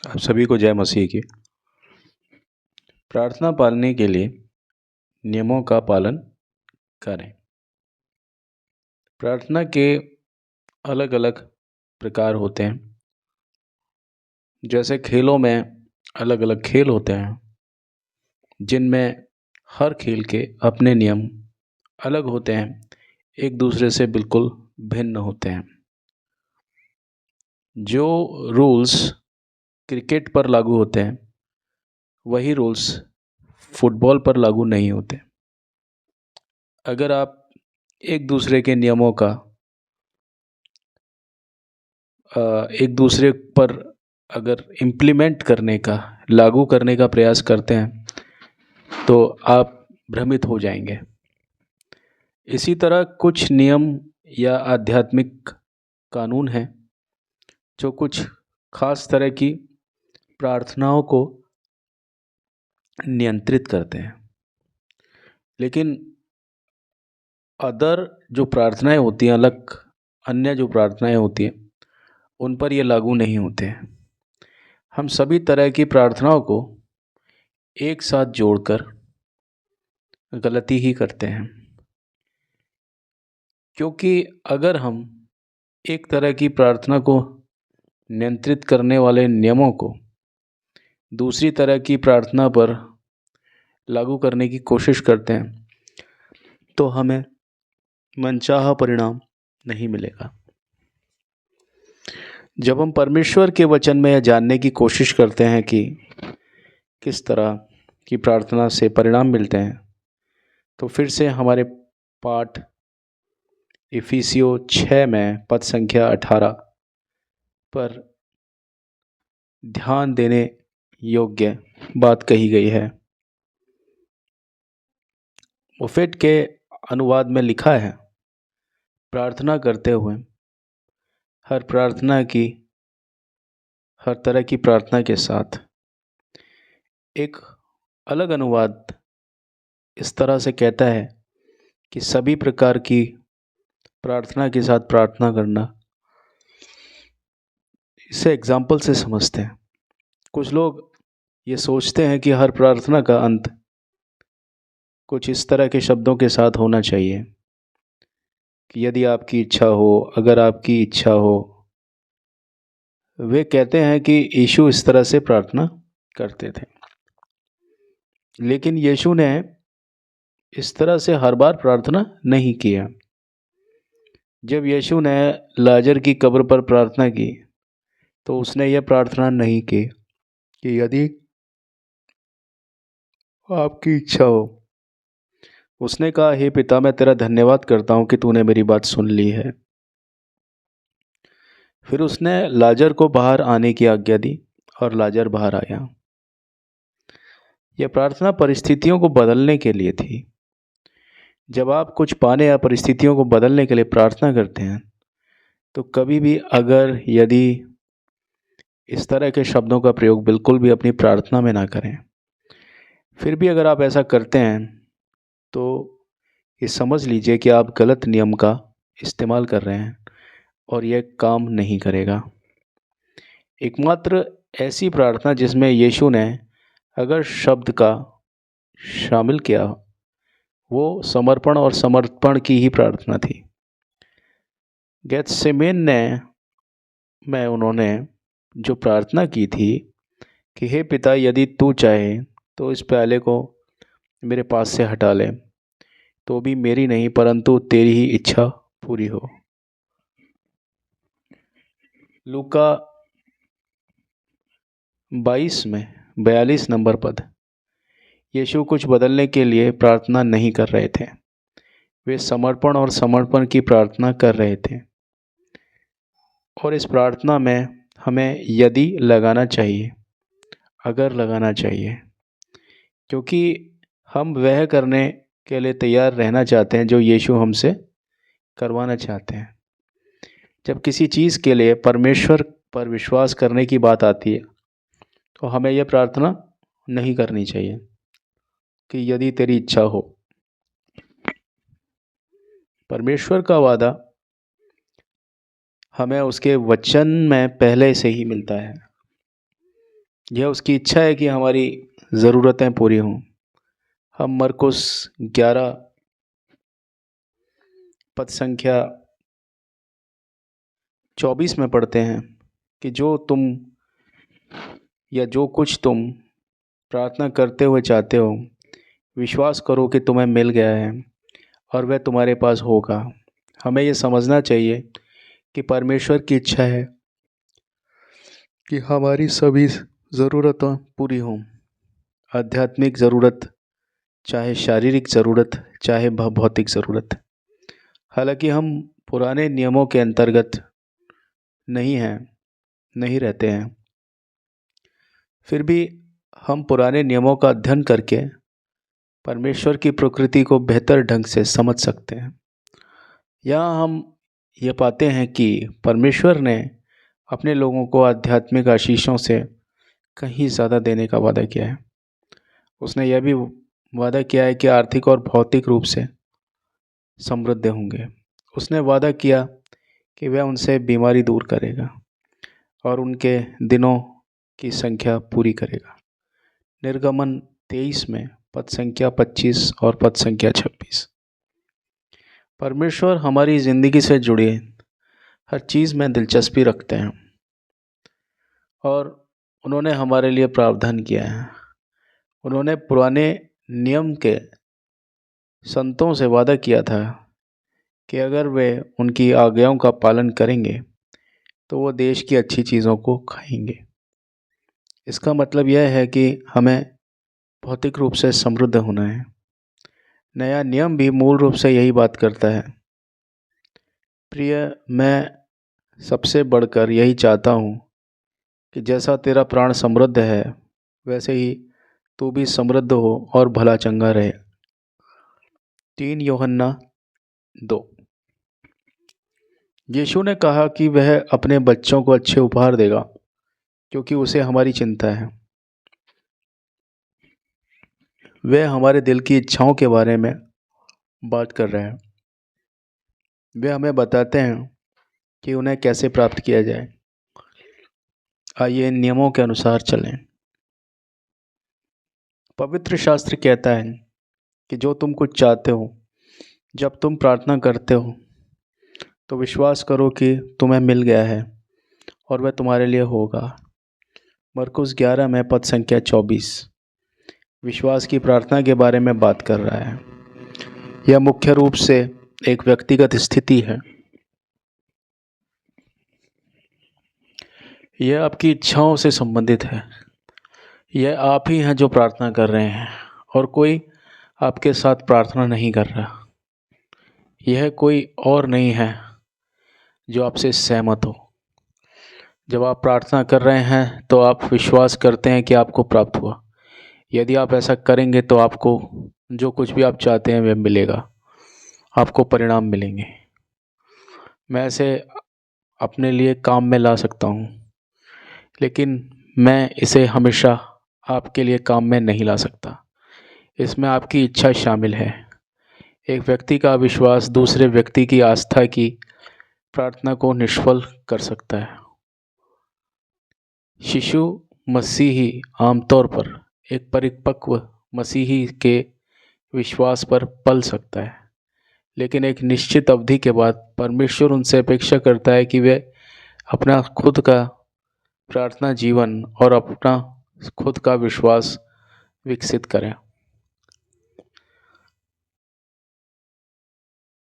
आप सभी को जय मसीह की। प्रार्थना पालने के लिए नियमों का पालन करें। प्रार्थना के अलग अलग प्रकार होते हैं। जैसे खेलों में अलग अलग खेल होते हैं, जिनमें हर खेल के अपने नियम अलग होते हैं, एक दूसरे से बिल्कुल भिन्न होते हैं। जो रूल्स क्रिकेट पर लागू होते हैं, वही रूल्स फुटबॉल पर लागू नहीं होते। अगर आप एक दूसरे के नियमों का एक दूसरे पर अगर इम्प्लीमेंट करने का, लागू करने का प्रयास करते हैं, तो आप भ्रमित हो जाएंगे। इसी तरह कुछ नियम या आध्यात्मिक कानून हैं जो कुछ खास तरह की प्रार्थनाओं को नियंत्रित करते हैं, लेकिन अदर जो प्रार्थनाएं होती हैं, अलग अन्य जो प्रार्थनाएं होती हैं, उन पर ये लागू नहीं होते हैं। हम सभी तरह की प्रार्थनाओं को एक साथ जोड़कर गलती ही करते हैं, क्योंकि अगर हम एक तरह की प्रार्थना को नियंत्रित करने वाले नियमों को दूसरी तरह की प्रार्थना पर लागू करने की कोशिश करते हैं, तो हमें मनचाहा परिणाम नहीं मिलेगा। जब हम परमेश्वर के वचन में यह जानने की कोशिश करते हैं कि किस तरह की प्रार्थना से परिणाम मिलते हैं, तो फिर से हमारे पाठ इफिसियों 6 में पद संख्या 18 पर ध्यान देने योग्य बात कही गई है। मोफेट के अनुवाद में लिखा है, प्रार्थना करते हुए हर तरह की प्रार्थना के साथ। एक अलग अनुवाद इस तरह से कहता है कि सभी प्रकार की प्रार्थना के साथ प्रार्थना करना। इसे एग्जाम्पल से समझते हैं। कुछ लोग ये सोचते हैं कि हर प्रार्थना का अंत कुछ इस तरह के शब्दों के साथ होना चाहिए कि यदि आपकी इच्छा हो, अगर आपकी इच्छा हो। वे कहते हैं कि यीशु इस तरह से प्रार्थना करते थे, लेकिन यीशु ने इस तरह से हर बार प्रार्थना नहीं किया। जब यीशु ने लाजर की कब्र पर प्रार्थना की, तो उसने यह प्रार्थना नहीं की कि यदि आपकी इच्छा हो। उसने कहा, हे पिता, मैं तेरा धन्यवाद करता हूँ कि तूने मेरी बात सुन ली है। फिर उसने लाजर को बाहर आने की आज्ञा दी और लाजर बाहर आया। यह प्रार्थना परिस्थितियों को बदलने के लिए थी। जब आप कुछ पाने या परिस्थितियों को बदलने के लिए प्रार्थना करते हैं, तो कभी भी यदि इस तरह के शब्दों का प्रयोग बिल्कुल भी अपनी प्रार्थना में ना करें। फिर भी अगर आप ऐसा करते हैं, तो ये समझ लीजिए कि आप गलत नियम का इस्तेमाल कर रहे हैं और यह काम नहीं करेगा। एकमात्र ऐसी प्रार्थना जिसमें यीशु ने अगर शब्द का शामिल किया, वो समर्पण और समर्पण की ही प्रार्थना थी। गेत्सेमेन में उन्होंने जो प्रार्थना की थी कि हे पिता, यदि तू चाहे तो इस प्याले को मेरे पास से हटा ले, तो भी मेरी नहीं परंतु तेरी ही इच्छा पूरी हो। लूका 22 में 42 नंबर पद। यीशु कुछ बदलने के लिए प्रार्थना नहीं कर रहे थे, वे समर्पण और समर्पण की प्रार्थना कर रहे थे। और इस प्रार्थना में हमें यदि लगाना चाहिए, अगर लगाना चाहिए, क्योंकि हम वह करने के लिए तैयार रहना चाहते हैं जो यीशु हमसे करवाना चाहते हैं। जब किसी चीज़ के लिए परमेश्वर पर विश्वास करने की बात आती है, तो हमें यह प्रार्थना नहीं करनी चाहिए कि यदि तेरी इच्छा हो। परमेश्वर का वादा हमें उसके वचन में पहले से ही मिलता है। यह उसकी इच्छा है कि हमारी ज़रूरतें पूरी हों। हम मरकुस 11 पद संख्या 24 में पढ़ते हैं कि जो कुछ तुम प्रार्थना करते हुए चाहते हो, विश्वास करो कि तुम्हें मिल गया है और वह तुम्हारे पास होगा। हमें यह समझना चाहिए कि परमेश्वर की इच्छा है कि हमारी सभी ज़रूरतें पूरी हों। आध्यात्मिक ज़रूरत, चाहे शारीरिक ज़रूरत, चाहे भौतिक ज़रूरत। हालांकि हम पुराने नियमों के अंतर्गत नहीं रहते हैं, फिर भी हम पुराने नियमों का अध्ययन करके परमेश्वर की प्रकृति को बेहतर ढंग से समझ सकते हैं। यहाँ हम ये पाते हैं कि परमेश्वर ने अपने लोगों को आध्यात्मिक आशीषों से कहीं ज़्यादा देने का वादा किया है। उसने यह भी वादा किया है कि आर्थिक और भौतिक रूप से समृद्ध होंगे। उसने वादा किया कि वह उनसे बीमारी दूर करेगा और उनके दिनों की संख्या पूरी करेगा। निर्गमन 23 में पद संख्या 25 और पद संख्या 26। परमेश्वर हमारी ज़िंदगी से जुड़े हर चीज़ में दिलचस्पी रखते हैं और उन्होंने हमारे लिए प्रावधान किया है। उन्होंने पुराने नियम के संतों से वादा किया था कि अगर वे उनकी आज्ञाओं का पालन करेंगे तो वो देश की अच्छी चीज़ों को खाएंगे। इसका मतलब यह है कि हमें भौतिक रूप से समृद्ध होना है। नया नियम भी मूल रूप से यही बात करता है। प्रिय, मैं सबसे बढ़कर यही चाहता हूँ कि जैसा तेरा प्राण समृद्ध है, वैसे ही तू भी समृद्ध हो और भला चंगा रहे। 3 यूहन्ना 2। यीशु ने कहा कि वह अपने बच्चों को अच्छे उपहार देगा क्योंकि उसे हमारी चिंता है। वे हमारे दिल की इच्छाओं के बारे में बात कर रहे हैं। वे हमें बताते हैं कि उन्हें कैसे प्राप्त किया जाए। आइए इन नियमों के अनुसार चलें। पवित्र शास्त्र कहता है कि जो तुम कुछ चाहते हो, जब तुम प्रार्थना करते हो तो विश्वास करो कि तुम्हें मिल गया है और वह तुम्हारे लिए होगा। मरकुस 11 में पद संख्या 24 विश्वास की प्रार्थना के बारे में बात कर रहा है। यह मुख्य रूप से एक व्यक्तिगत स्थिति है। यह आपकी इच्छाओं से संबंधित है। यह आप ही हैं जो प्रार्थना कर रहे हैं और कोई आपके साथ प्रार्थना नहीं कर रहा। यह कोई और नहीं है जो आपसे सहमत हो। जब आप प्रार्थना कर रहे हैं तो आप विश्वास करते हैं कि आपको प्राप्त हुआ। यदि आप ऐसा करेंगे तो आपको जो कुछ भी आप चाहते हैं वह मिलेगा, आपको परिणाम मिलेंगे। मैं इसे अपने लिए काम में ला सकता हूँ, लेकिन मैं इसे हमेशा आपके लिए काम में नहीं ला सकता। इसमें आपकी इच्छा शामिल है। एक व्यक्ति का विश्वास दूसरे व्यक्ति की आस्था की प्रार्थना को निष्फल कर सकता है। शिशु मसीही आमतौर पर एक परिपक्व मसीही के विश्वास पर पल सकता है, लेकिन एक निश्चित अवधि के बाद परमेश्वर उनसे अपेक्षा करता है कि वे अपना खुद का प्रार्थना जीवन और अपना खुद का विश्वास विकसित करें।